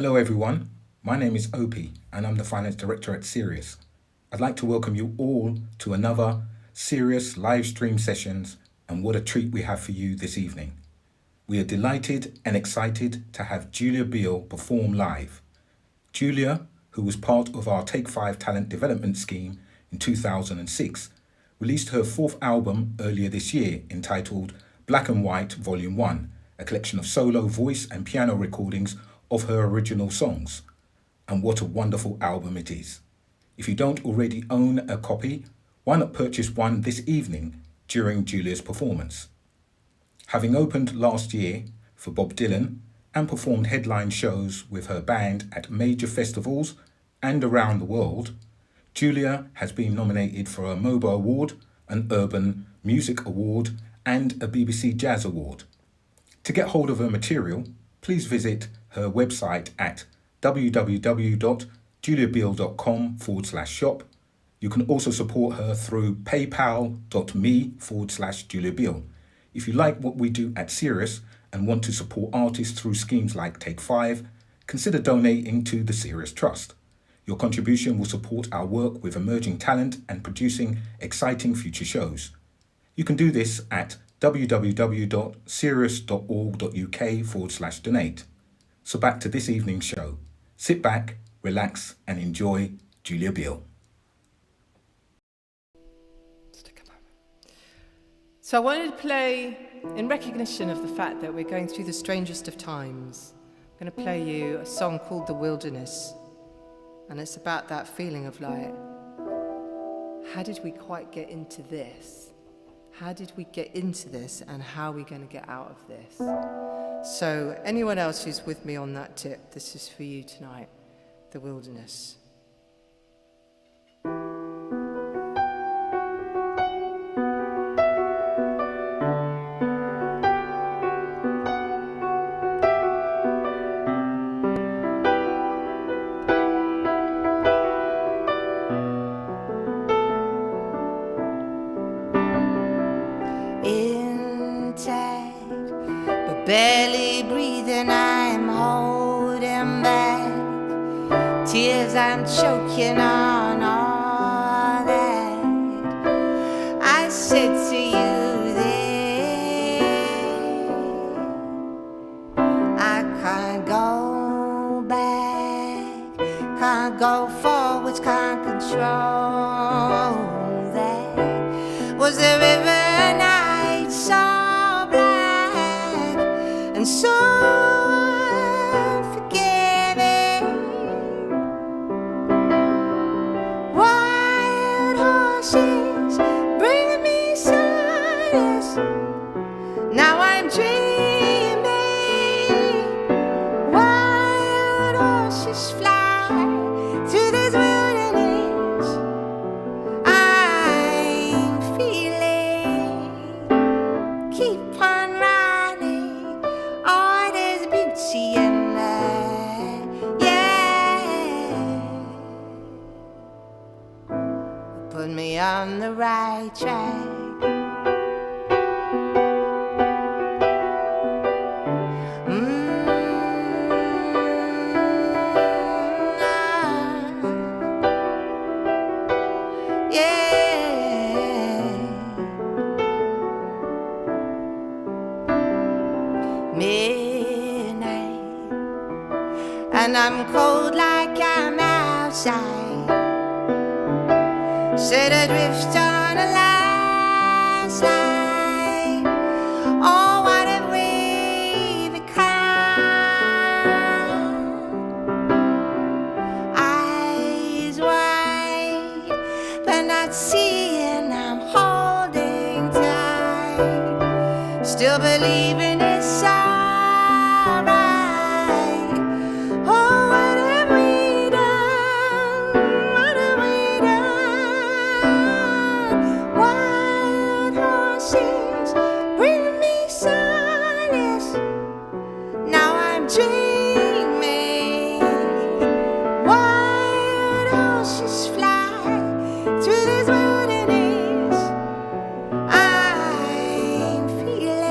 Hello everyone, my name is Opie and I'm the Finance Director at Serious. I'd like to welcome you all to another Serious Livestream Sessions, and what a treat we have for you this evening. We are delighted and excited to have Julia Biel perform live. Julia, who was part of our Take 5 talent development scheme in 2006, released her fourth album earlier this year entitled Black and White Volume 1, a collection of solo voice and piano recordings of her original songs. And what a wonderful album it is. If you don't already own a copy, why not purchase one this evening during Julia's performance? Having opened last year for Bob Dylan and performed headline shows with her band at major festivals and around the world, Julia has been nominated for a MOBO Award, an Urban Music Award, and a BBC Jazz Award. To get hold of her material, please visit her website at www.juliabiel.com/shop. You can also support her through paypal.me/Julia Biel. If you like what we do at Serious and want to support artists through schemes like Take 5, consider donating to the Serious Trust. Your contribution will support our work with emerging talent and producing exciting future shows. You can do this at www.serious.org.uk/donate. So back to this evening's show. Sit back, relax, and enjoy Julia Biel. So I wanted to play, in recognition of the fact that we're going through the strangest of times, I'm going to play you a song called The Wilderness. And it's about that feeling of like, how did we quite get into this? How did we get into this, and how are we going to get out of this? So anyone else who's with me on that tip, this is for you tonight, The Wilderness. Barely breathing, I'm holding back. Tears I'm choking on all that I said to you then. I can't go back, can't go forwards, can't control that. Was the river night so and so unforgiving? Wild horses bringing me solace. Now I'm dreaming. Wild horses fly through this wilderness. I'm feeling. Keep on riding. Oh, there's beauty in that, yeah. Put me on the right track. And I'm cold like I'm outside, set adrift on a landslide. Oh, what have we become? Eyes wide, but not seeing. I'm holding tight, still believing it's alright. Dreaming, wild horses fly through this wilderness. I'm feeling.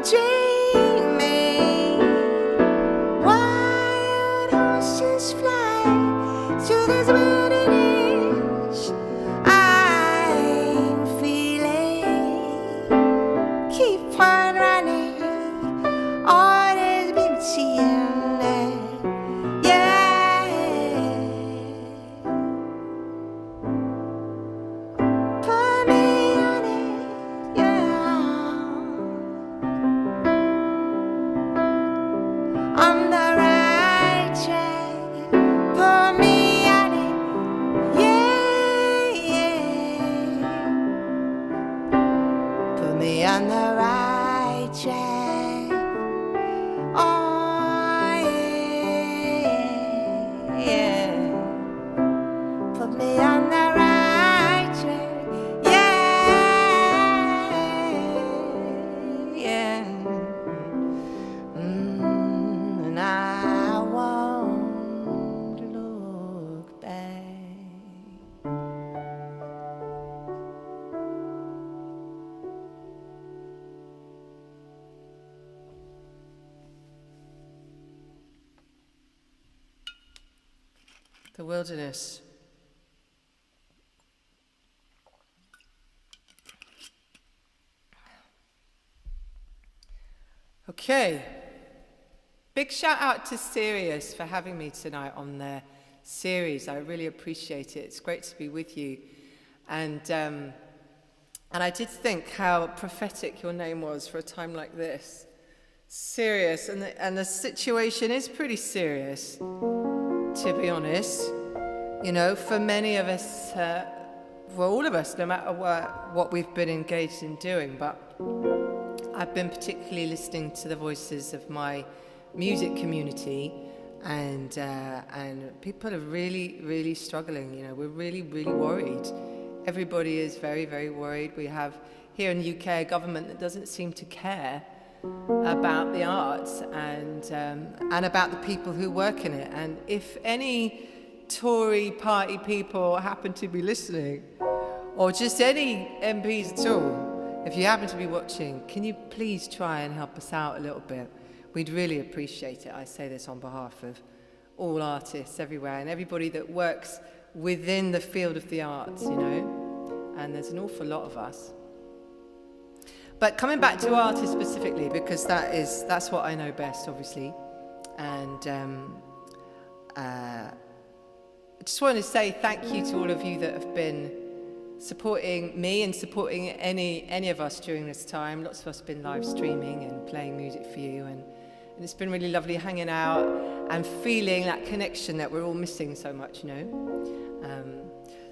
dreaming. Wild horses fly through this wilderness. I'm feeling, keep on running. All this beauty in there, yeah. Put me on it, yeah. On the right track. Put me on it, yeah, yeah. Put me on the right track. Oh, yeah, yeah. Put me on the right track. Yeah, yeah. And I won't look back. The Wilderness. Okay. Big shout out to Serious for having me tonight on their series. I really appreciate it. It's great to be with you. And I did think how prophetic your name was for a time like this. Serious, and the situation is pretty serious, to be honest. You know, for many of us, for all of us, no matter what we've been engaged in doing. But I've been particularly listening to the voices of my music community, and people are really, really struggling. You know, we're really, really worried. Everybody is very, very worried. We have here in the UK a government that doesn't seem to care about the arts and about the people who work in it. And if any Tory party people happen to be listening, or just any MPs at all, if you happen to be watching, can you please try and help us out a little bit? We'd really appreciate it. I say this on behalf of all artists everywhere and everybody that works within the field of the arts, you know, and there's an awful lot of us. But coming back to artists specifically, because that's what I know best, obviously, and I just want to say thank you to all of you that have been supporting me and supporting any of us during this time. Lots of us have been live streaming and playing music for you, and it's been really lovely hanging out and feeling that connection that we're all missing so much, you know.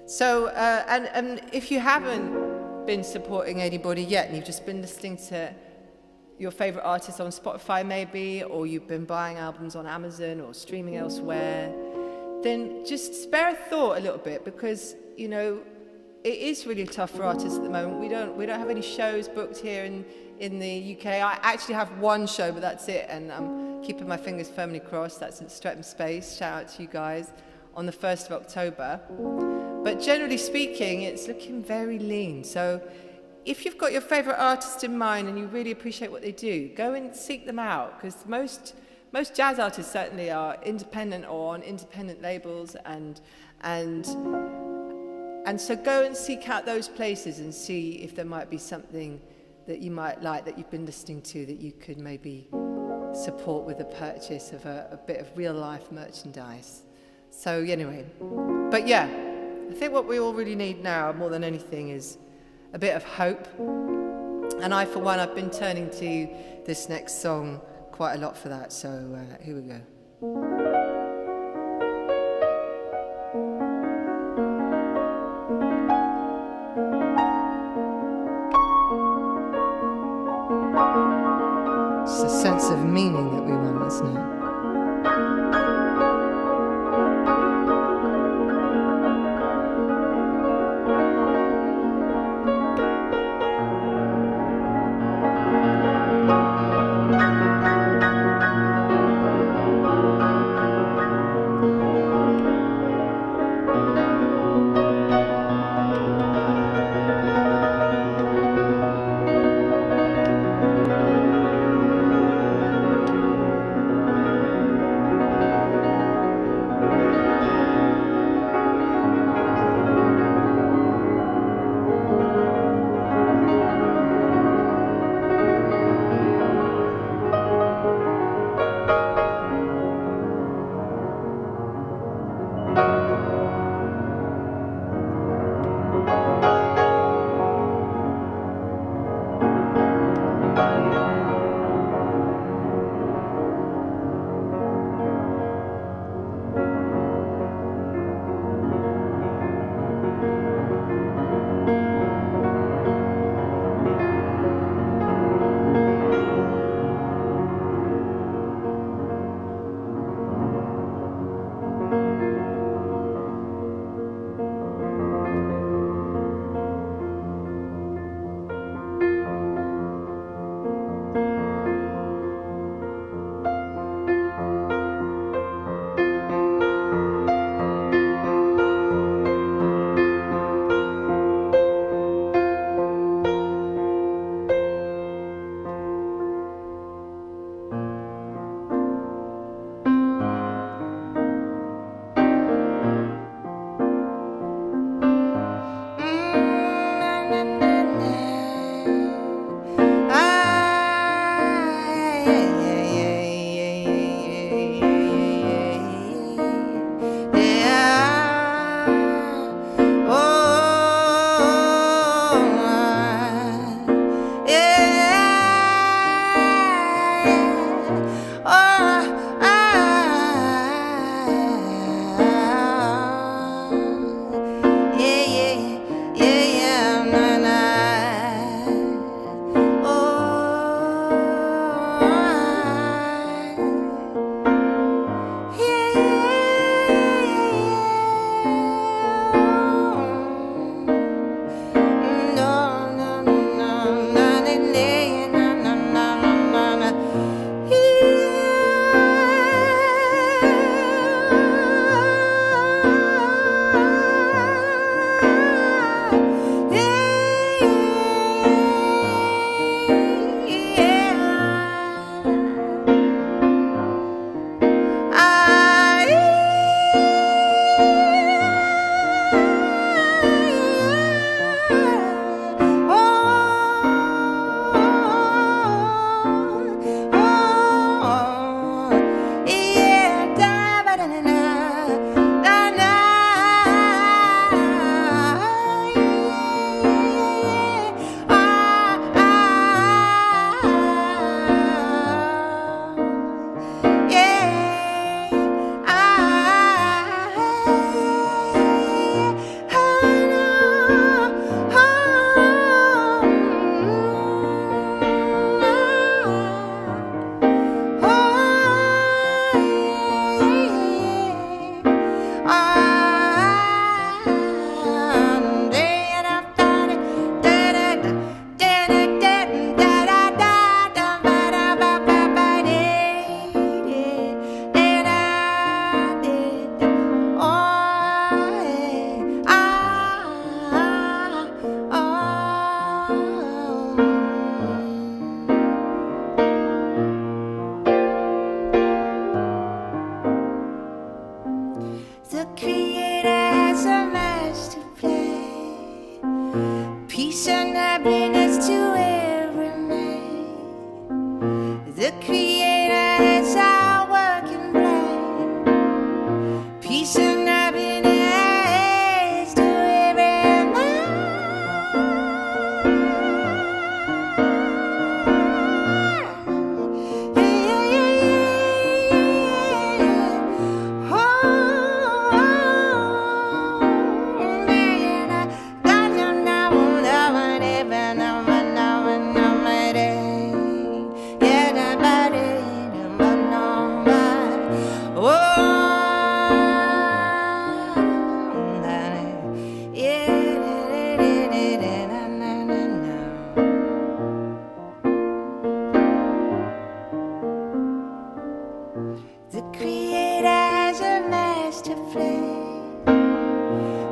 And if you haven't been supporting anybody yet and you've just been listening to your favorite artists on Spotify maybe, or you've been buying albums on Amazon or streaming elsewhere, then just spare a thought a little bit, because, you know, it is really tough for artists at the moment. We don't have any shows booked here in the UK. I actually have one show, but that's it, and I'm keeping my fingers firmly crossed. That's at Streatham Space. Shout out to you guys, on the 1st of October. But generally speaking, it's looking very lean. So if you've got your favourite artist in mind and you really appreciate what they do, go and seek them out, because most jazz artists certainly are independent or on independent labels, and so go and seek out those places and see if there might be something that you might like, that you've been listening to, that you could maybe support with the purchase of a bit of real life merchandise. So anyway, but yeah, I think what we all really need now more than anything is a bit of hope. And I, for one, I've been turning to this next song quite a lot for that. So here we go. It's a sense of meaning that we want, isn't it? The Creator is our working plan. Peace and happiness to every man. The Creator has a master plan.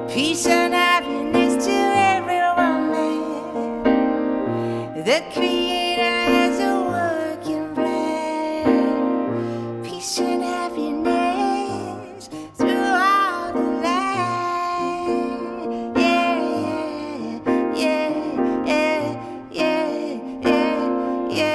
Peace and happiness to everyone, man. The Creator has a working plan. Peace and happiness throughout the land. Yeah, yeah, yeah, yeah, yeah, yeah, yeah.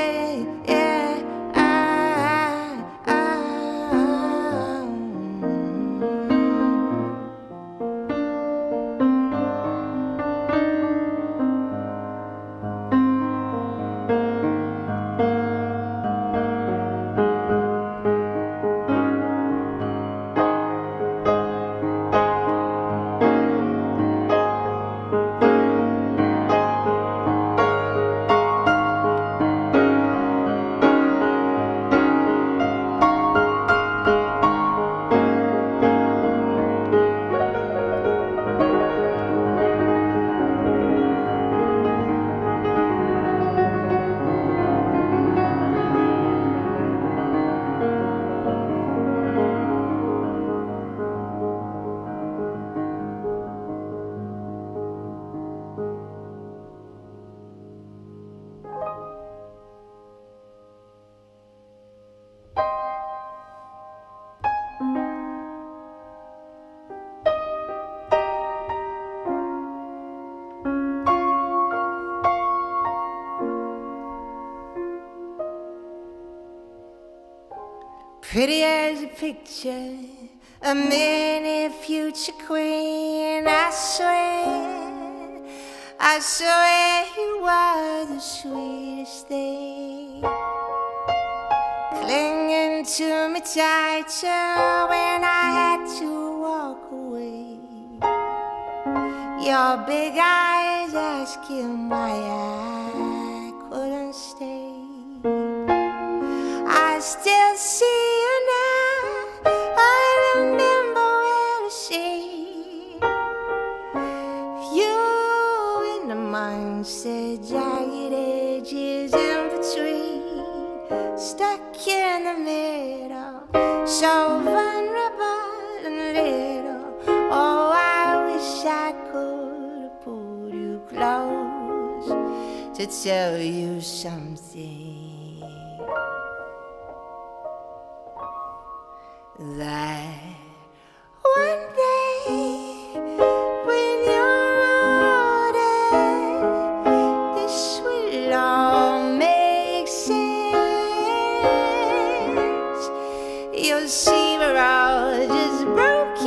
Pretty as a picture, a mini future queen. I swear you were the sweetest thing. Clinging to me tighter when I had to walk away. Your big eyes asking why I couldn't stay. I still see you now. I remember where to see you in the mindset, jagged edges in between, stuck in the middle, so vulnerable and little. Oh, I wish I could have pulled you close to tell you something. That one day when you're older, this will all make sense. You'll see we're all just broken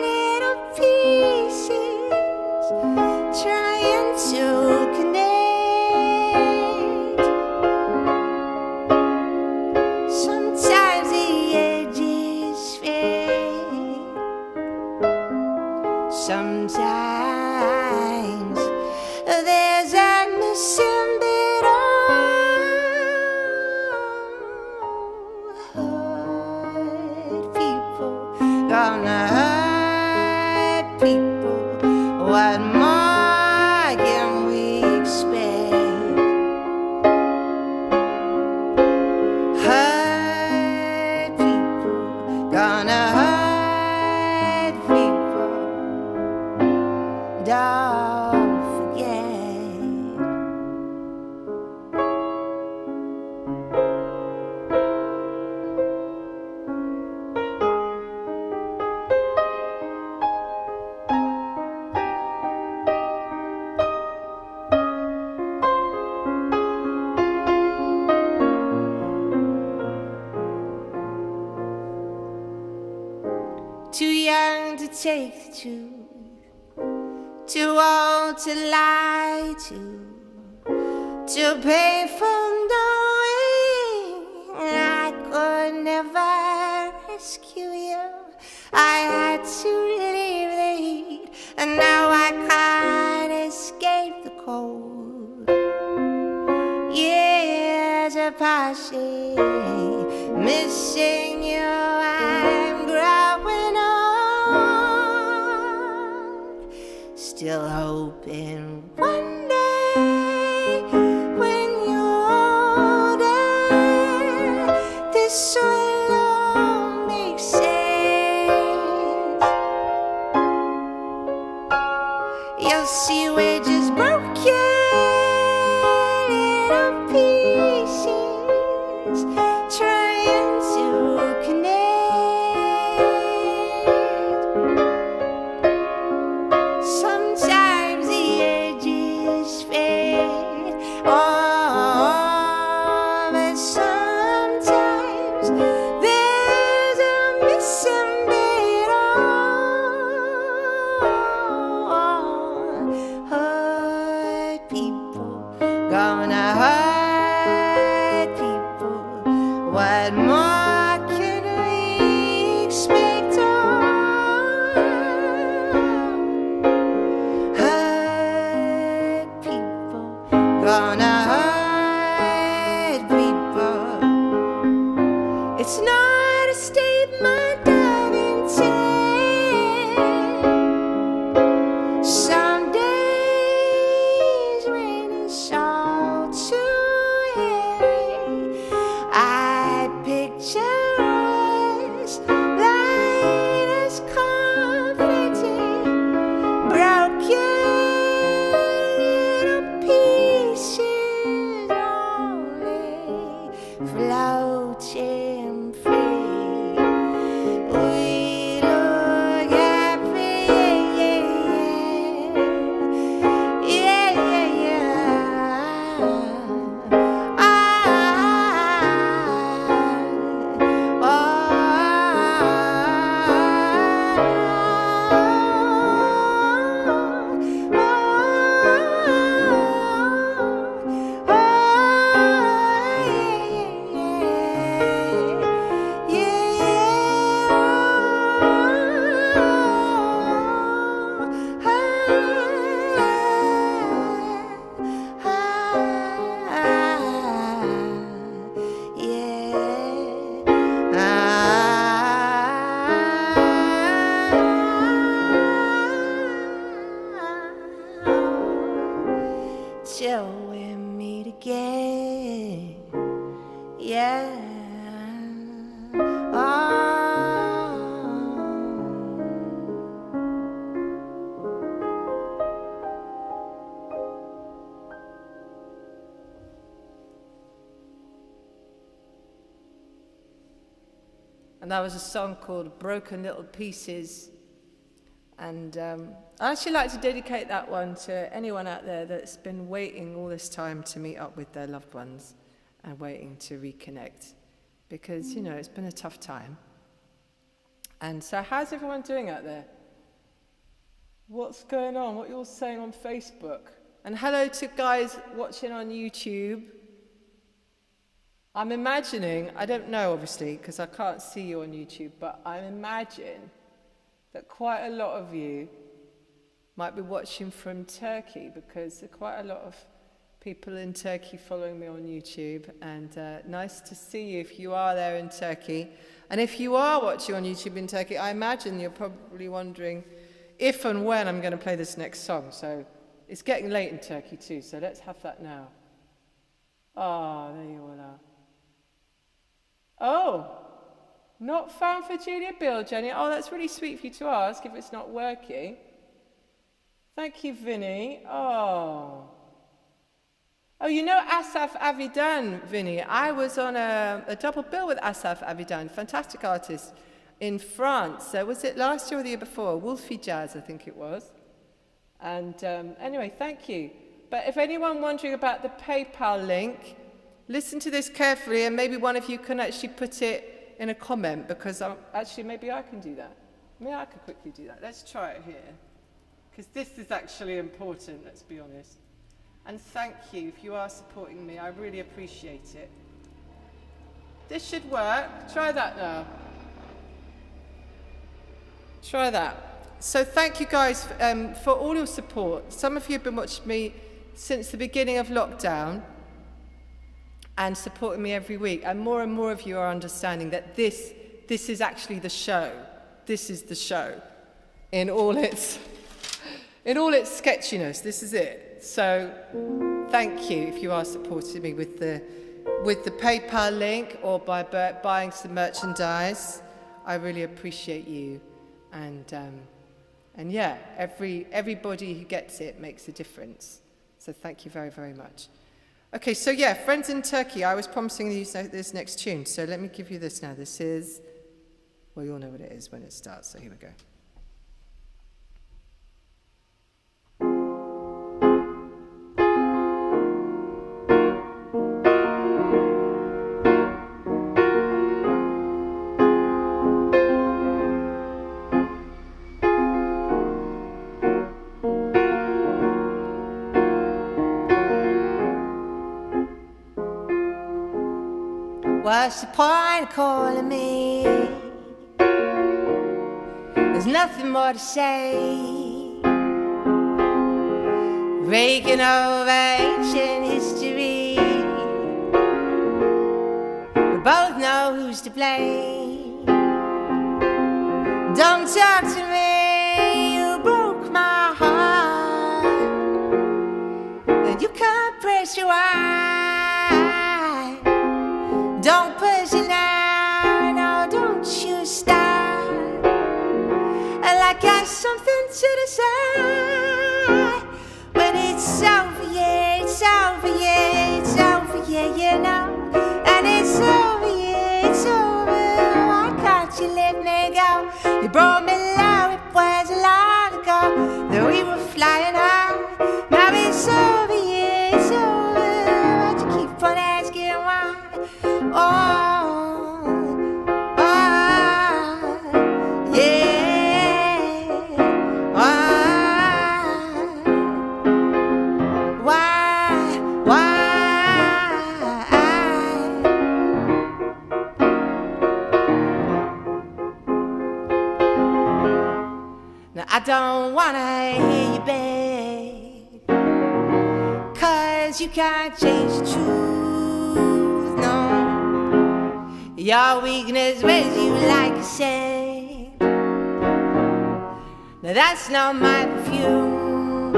little pieces trying to connect. Sometimes the edges fade. take the truth, too old to lie too painful knowing I could never rescue you. I had to leave the heat, and now I can't escape the cold. Years are passing, missing you, I'm growing old. Still hoping one day when you're older, this will all make sense. You'll see we're just broken little pieces trying to connect. Sometimes the edges fade, oh, but sometimes there's a missing bit. Hurt people, gonna hurt people. What more can we expect? Hurt people, gonna hurt people. It's not a statement of intent. Some days when it's all too heavy, I picture us light as confetti, broken little pieces only floating free. We look happy, yeah, yeah, yeah. Till we meet again, yeah. And that was a song called Broken Little Pieces. And I actually like to dedicate that one to anyone out there that's been waiting all this time to meet up with their loved ones and waiting to reconnect. Because, you know, it's been a tough time. And so how's everyone doing out there? What's going on? What you're saying on Facebook? And hello to guys watching on YouTube. I'm imagining, I don't know obviously, because I can't see you on YouTube, but I imagine that quite a lot of you might be watching from Turkey, because there are quite a lot of people in Turkey following me on YouTube, and nice to see you if you are there in Turkey. And if you are watching on YouTube in Turkey, I imagine you're probably wondering if and when I'm going to play this next song. So it's getting late in Turkey too, so let's have that now. Ah, there you all are. Oh, not found for Julia Biel, Jenny. Oh, that's really sweet of you to ask if it's not working. Thank you, Vinny. Oh, you know Asaf Avidan, Vinny. I was on a double bill with Asaf Avidan, fantastic artist in France. Was it last year or the year before? Wolfie Jazz, I think it was. And anyway, thank you. But if anyone wondering about the PayPal link, listen to this carefully, and maybe one of you can actually put it in a comment, because actually maybe I can do that. Yeah, I could quickly do that. Let's try it here. Because this is actually important, let's be honest. And thank you if you are supporting me. I really appreciate it. This should work. Try that now. Try that. So thank you guys for all your support. Some of you have been watching me since the beginning of lockdown and supporting me every week. And more of you are understanding that this is actually the show. This is the show in all its sketchiness. This is it. So thank you if you are supporting me with the PayPal link or by buying some merchandise. I really appreciate you. And yeah, everybody who gets it makes a difference. So thank you very, very much. Okay, so yeah, Friends in Turkey. I was promising you this next tune, so let me give you this now. This is, well, you'll know what it is when it starts, so here we go. What's the point of calling me? There's nothing more to say. Raking over ancient history. We both know who's to blame. Don't talk to me, you broke my heart. And you can't press your eye. Don't push it now, no, don't you stop. Like I something to decide. When it's over, yeah, it's over, yeah, it's over, yeah, you know. And it's over, yeah, it's over. Why can't you let me go? You brought me low, it was a long ago that we were flying high. Now it's over, yeah, it's over. Why'd you keep on asking why? Now I don't wanna hear you beg, 'cause you can't change the truth, no. Your weakness wears you like a saint. Now that's not my perfume.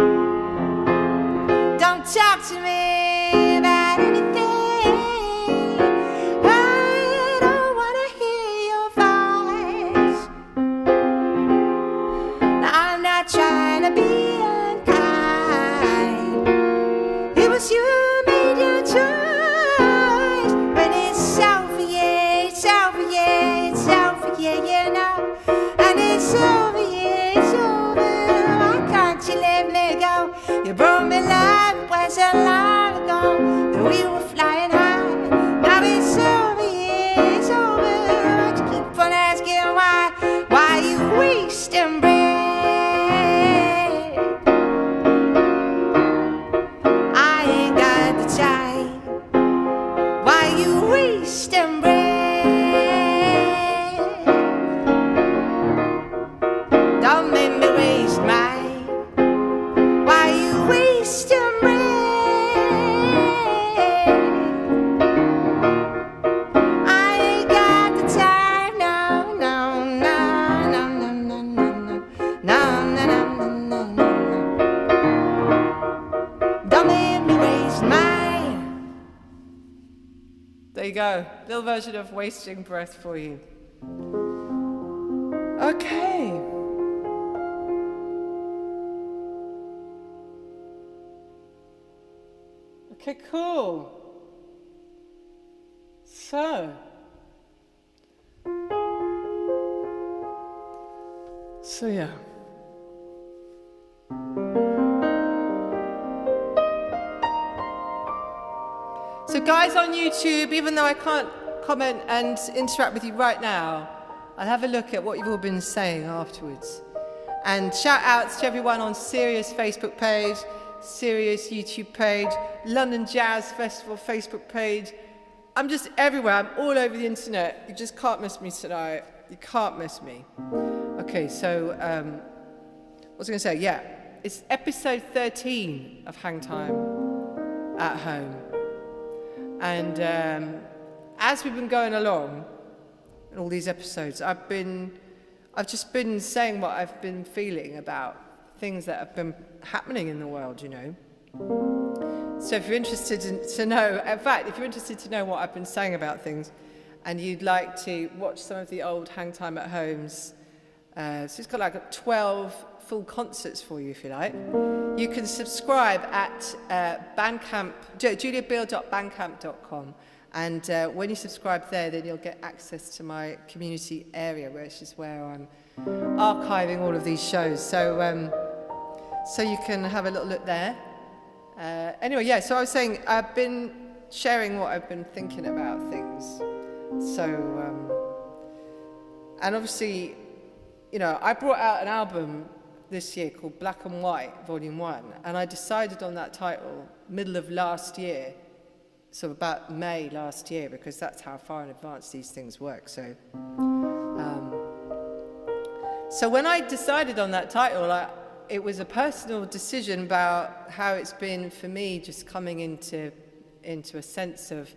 Don't talk to me about anything. I don't wanna hear your voice. Now I'm not trying to be unkind. It was you who made your choice. When it's over, yeah, it's over, yeah, it's over, yeah, you know. And it's over, yeah, it's over. Why can't you let me go? You brought me love, it was so long ago that we were flying high. Now it's over, yeah, it's over. Why'd you keep on asking why? Why you wasting breath? I ain't got the time. Why you wasting breath? Don't make me waste mine. Why you wasting breath? I ain't got the time. No, no, no, no, no, no, no, no, no, no, no, no, no. Don't make me waste mine. There you go. Little version of Wasting Breath for you. Okay. Okay, cool. So yeah. So guys on YouTube, even though I can't comment and interact with you right now, I'll have a look at what you've all been saying afterwards. And shout outs to everyone on Serious Facebook page, Serious YouTube page, London Jazz Festival Facebook page. I'm just everywhere. I'm all over the internet. You just can't miss me tonight. You can't miss me. Okay, so what was I going to say? Yeah, it's episode 13 of Hang Time at Home. And as we've been going along in all these episodes, I've just been saying what I've been feeling about things that have been happening in the world, you know. So if you're interested to know, in fact, if you're interested to know what I've been saying about things, and you'd like to watch some of the old Hang Time at Homes, so it's got like 12 full concerts for you, if you like. You can subscribe at Bandcamp, juliabiel.bandcamp.com. And when you subscribe there, then you'll get access to my community area, which is where I'm archiving all of these shows. So you can have a little look there. Anyway, yeah, so I was saying I've been sharing what I've been thinking about things. So, and obviously, you know, I brought out an album this year called Black and White, Volume 1, and I decided on that title middle of last year, so about May last year, because that's how far in advance these things work. So when I decided on that title, it was a personal decision about how it's been for me just coming into a sense of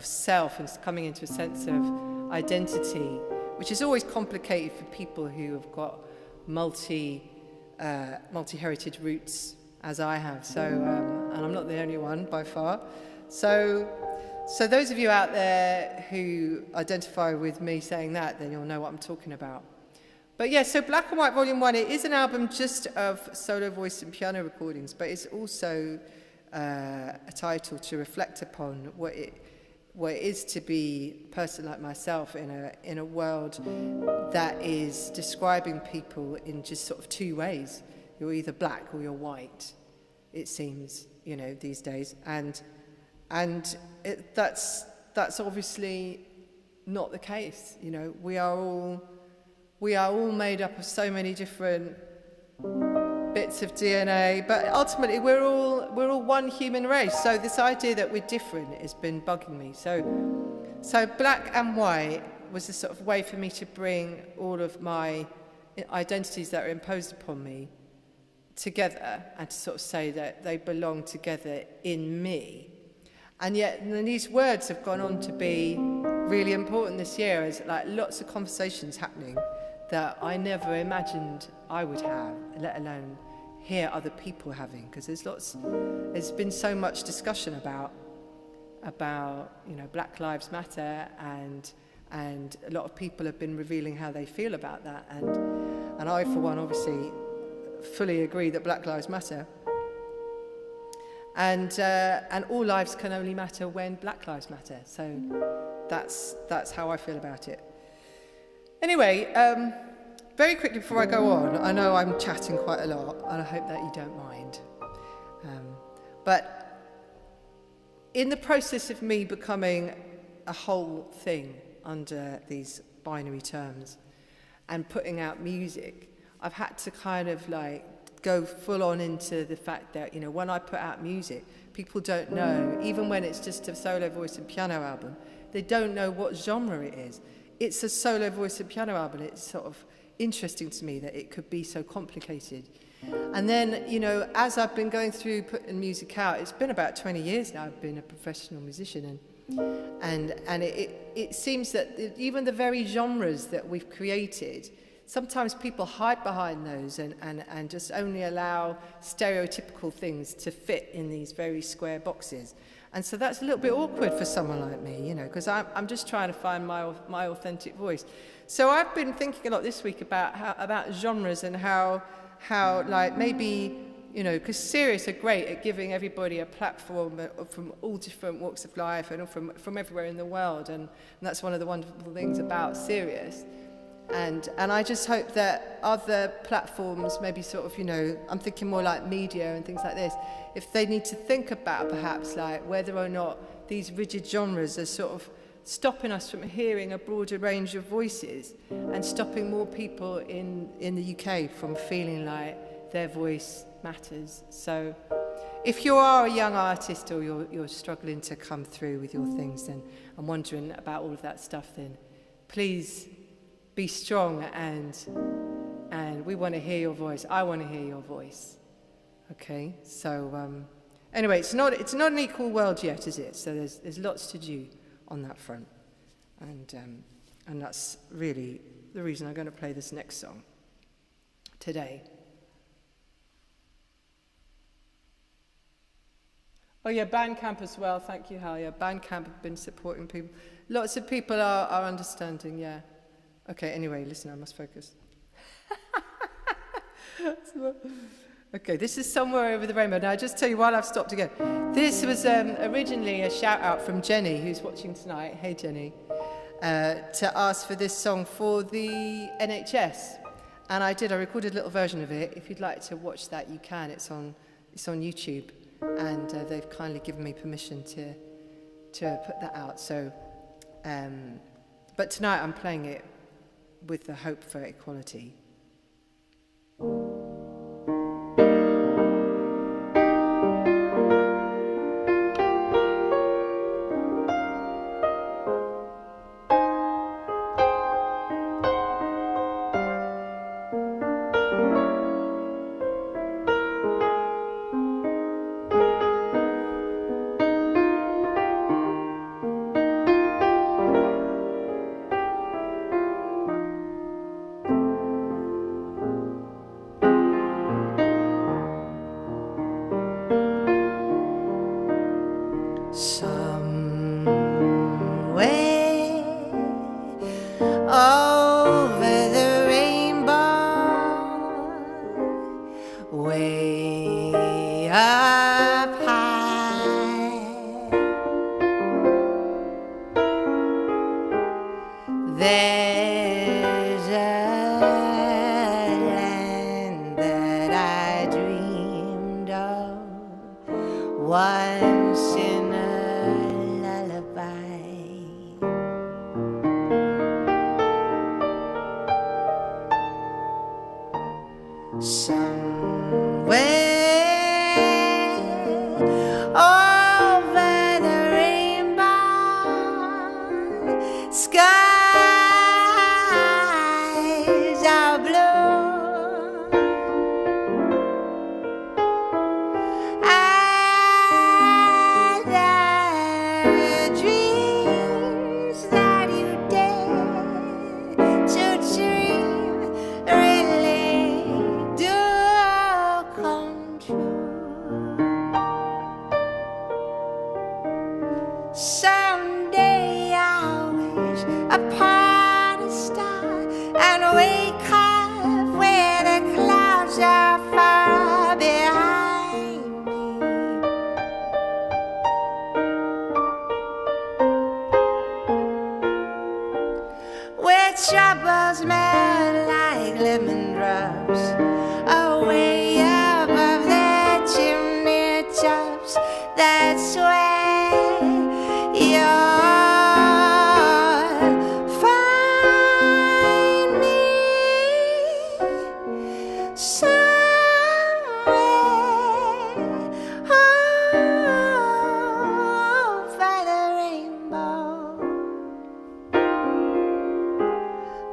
self and coming into a sense of identity, which is always complicated for people who have got multi-heritage roots, as I have. So, and I'm not the only one by far. So those of you out there who identify with me saying that, then you'll know what I'm talking about. But yeah, so Black and White Volume 1, it is an album just of solo voice and piano recordings, but it's also a title to reflect upon what it is to be a person like myself in a world that is describing people in just sort of two ways. You're either black or you're white, it seems, you know, these days. And that's obviously not the case. You know, we are all made up of so many different bits of DNA, but ultimately we're all one human race. So this idea that we're different has been bugging me. So Black and White was a sort of way for me to bring all of my identities that are imposed upon me together and to sort of say that they belong together in me. And yet these words have gone on to be really important this year as like lots of conversations happening that I never imagined I would have, let alone hear other people having, because there's been so much discussion about you know, Black Lives Matter, and a lot of people have been revealing how they feel about that, and I for one obviously fully agree that Black Lives Matter, and all lives can only matter when Black Lives Matter. So that's how I feel about it. Anyway, very quickly before I go on, I know I'm chatting quite a lot, and I hope that you don't mind. But in the process of me becoming a whole thing under these binary terms and putting out music, I've had to kind of like go full on into the fact that, you know, when I put out music, people don't know, even when it's just a solo voice and piano album, they don't know what genre it is. It's a solo voice and piano album. It's sort of interesting to me that it could be so complicated. And then, you know, as I've been going through putting music out, it's been about 20 years now I've been a professional musician, and it seems that even the very genres that we've created, sometimes people hide behind those and just only allow stereotypical things to fit in these very square boxes. And so that's a little bit awkward for someone like me, you know, because I'm just trying to find my authentic voice. So I've been thinking a lot this week about genres and how like maybe, you know, because Serious are great at giving everybody a platform from all different walks of life and from everywhere in the world, and that's one of the wonderful things about Serious. And I just hope that other platforms, maybe sort of, you know, I'm thinking more like media and things like this, if they need to think about perhaps like whether or not these rigid genres are sort of stopping us from hearing a broader range of voices and stopping more people in the UK from feeling like their voice matters. So if you are a young artist or you're struggling to come through with your things then, and wondering about all of that stuff, then please be strong, and we want to hear your voice. I want to hear your voice. Okay, so anyway, it's not an equal world yet, is it? So there's lots to do on that front, and that's really the reason I'm going to play this next song today. Oh yeah, Bandcamp as well. Thank you, Hal. Yeah, Bandcamp have been supporting people. Lots of people are understanding. Yeah. Okay. Anyway, listen. I must focus. Okay, this is Somewhere Over the Rainbow. Now, I just tell you while I've stopped again. This was originally a shout out from Jenny, who's watching tonight. Hey, Jenny, to ask for this song for the NHS, and I did. I recorded a little version of it. If you'd like to watch that, you can. It's on YouTube, and they've kindly given me permission to put that out. So, but tonight I'm playing it with the hope for equality.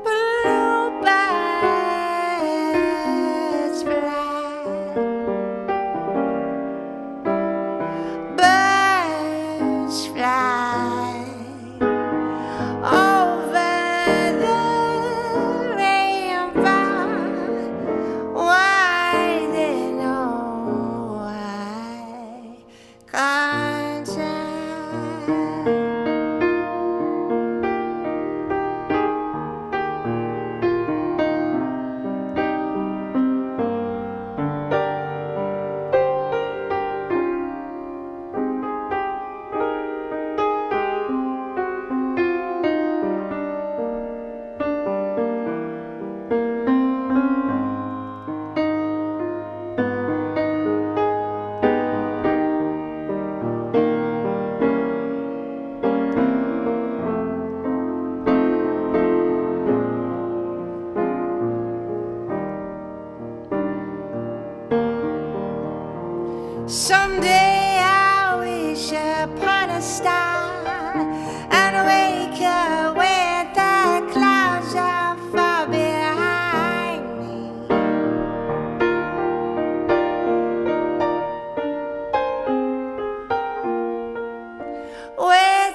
Bluebird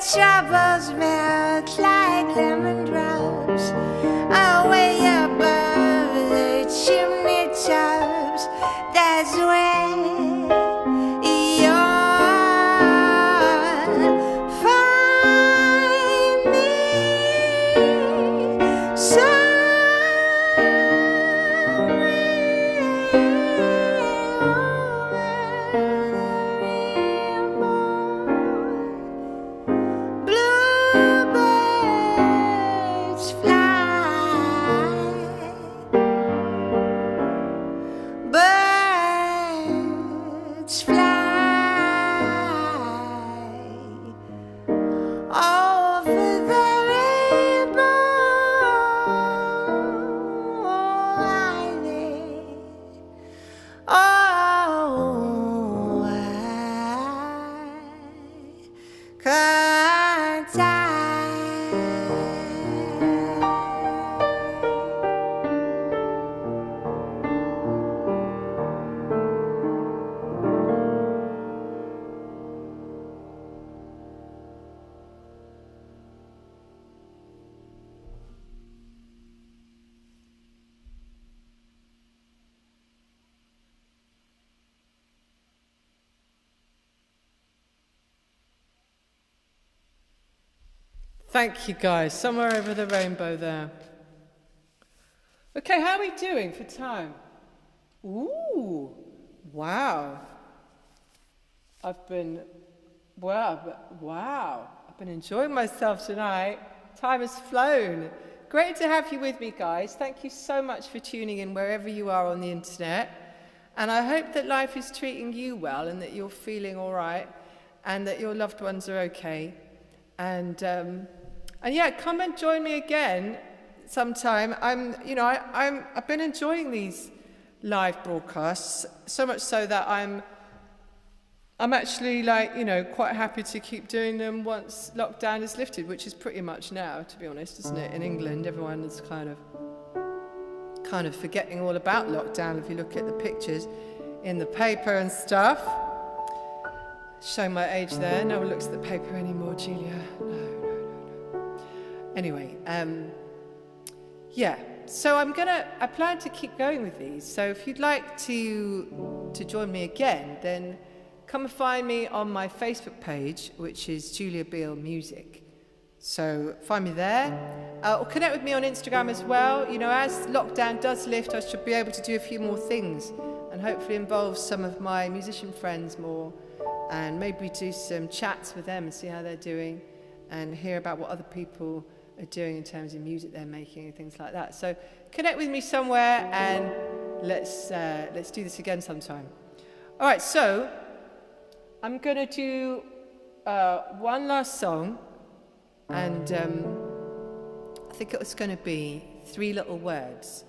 troubles melt like lemon drops away above the chimney tops. That's where you'll find me. Bluebirds fly, birds fly over the rainbow. Are they? Oh, why can't I? Thank you, guys. Somewhere over the rainbow there. Okay, how are we doing for time? Ooh, wow. I've been enjoying myself tonight. Time has flown. Great to have you with me, guys. Thank you so much for tuning in wherever you are on the internet. And I hope that life is treating you well and that you're feeling all right and that your loved ones are okay. And yeah, come and join me again sometime. I've been enjoying these live broadcasts so much so that I'm actually quite happy to keep doing them once lockdown is lifted, which is pretty much now, to be honest, isn't it? In England, everyone is kind of forgetting all about lockdown if you look at the pictures in the paper and stuff. Showing my age there. No one looks at the paper anymore, Julia. No. Anyway, yeah. So I plan to keep going with these. So if you'd like to join me again, then come and find me on my Facebook page, which is Julia Biel Music. So find me there, or connect with me on Instagram as well. You know, as lockdown does lift, I should be able to do a few more things and hopefully involve some of my musician friends more, and maybe do some chats with them and see how they're doing and hear about what other people are doing in terms of music they're making and things like that. So connect with me somewhere and let's do this again sometime. All right, so I'm going to do one last song, and I think it was going to be 3 Little Words.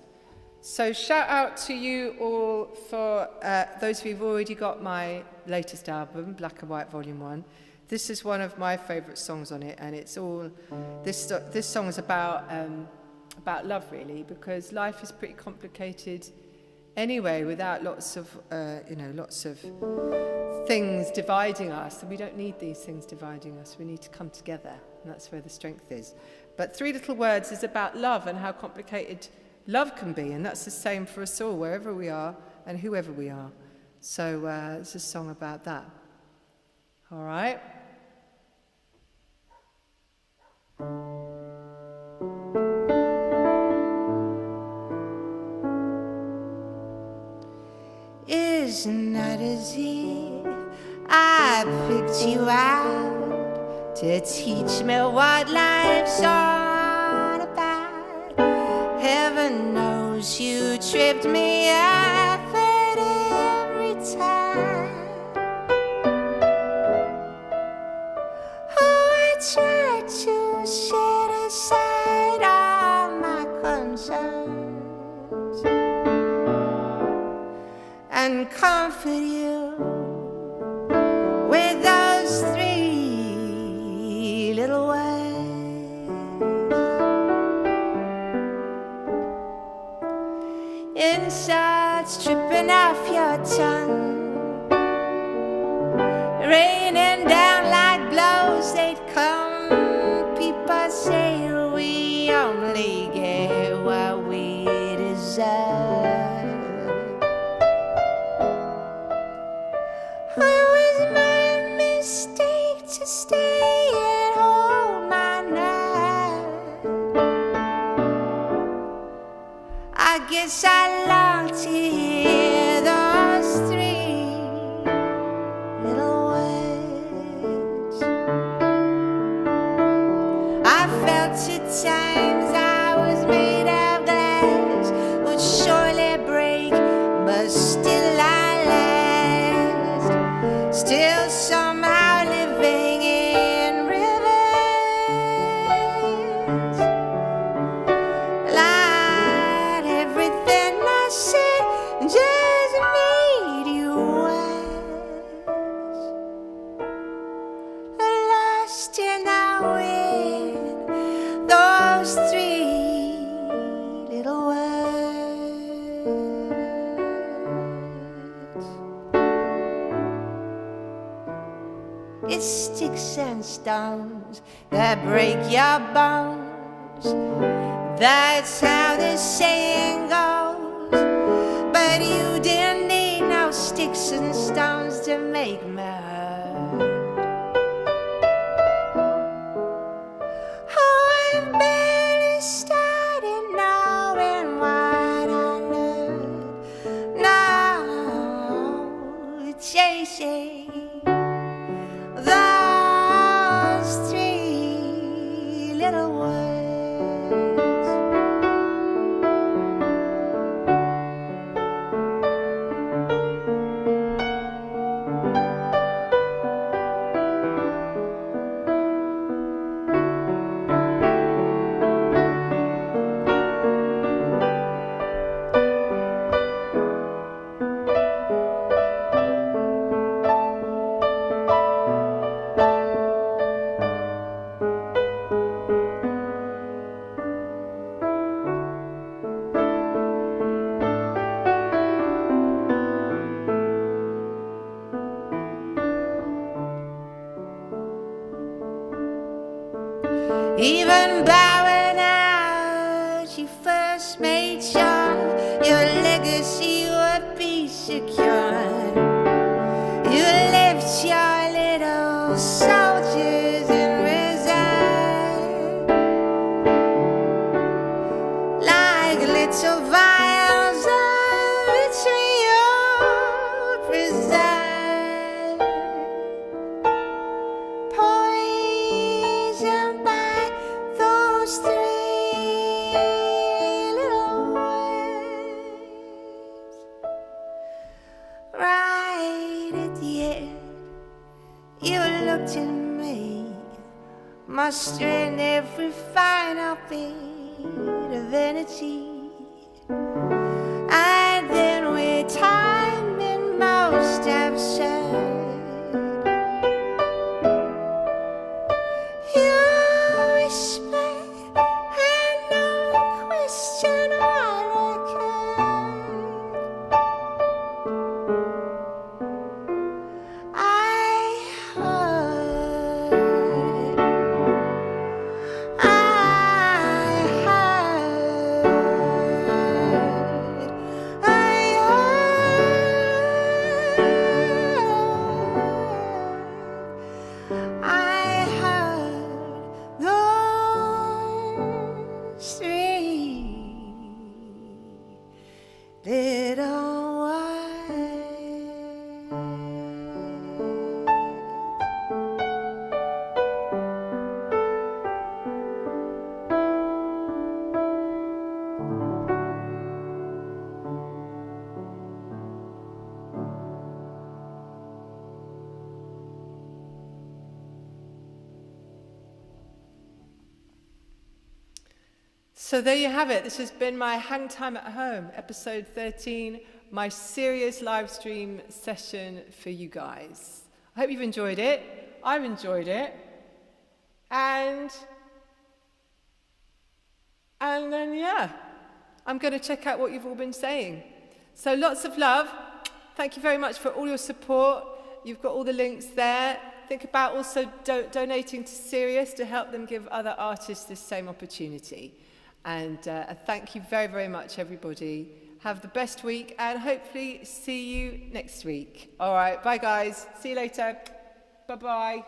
So shout out to you all for those of you who've already got my latest album, Black and White Volume 1. This is one of my favourite songs on it, and it's all this song is about love, really, because life is pretty complicated anyway, without lots of things dividing us, and we don't need these things dividing us. We need to come together, and that's where the strength is. But 3 Little Words is about love and how complicated love can be, and that's the same for us all, wherever we are and whoever we are. So it's a song about that. All right. Isn't that as if I picked you out to teach me what life's all about? Heaven knows you tripped me up at every time. Oh, I tried to set aside all my concerns and comfort you with those 3 little words. Insults dripping off your tongue, raining down like blows, they'd come nights I long to hear those three little words. I felt at times I was made of glass, would surely break, but still I last. Still somehow living in rivers. Like everything I said just made you worse. Lost in the wind, those three little words. It's sticks and stones that break your bones. That's how the saying goes. But you didn't need no sticks and stones to make me hurt. Oh, I've barely started knowing what I learned. Now, chasing those three little words. Even bowing out, you first made sure your legacy would be secure. You left your little soldiers in reserve, like little vials of vitriol preserved, poisoned by those three little words. Right at the end, you looked at me, mustering every final bit of energy. And then with time and most absurd, you whispered, and no question what occurred. I heard, I heard those three little words. So there you have it. This has been my Hang Time at Home, episode 13, my serious live stream session for you guys. I hope you've enjoyed it. I've enjoyed it. And then, yeah, I'm going to check out what you've all been saying. So lots of love. Thank you very much for all your support. You've got all the links there. Think about also donating to Serious to help them give other artists this same opportunity. And thank you very, very much, everybody. Have the best week and hopefully see you next week. All right, bye, guys. See you later. Bye-bye.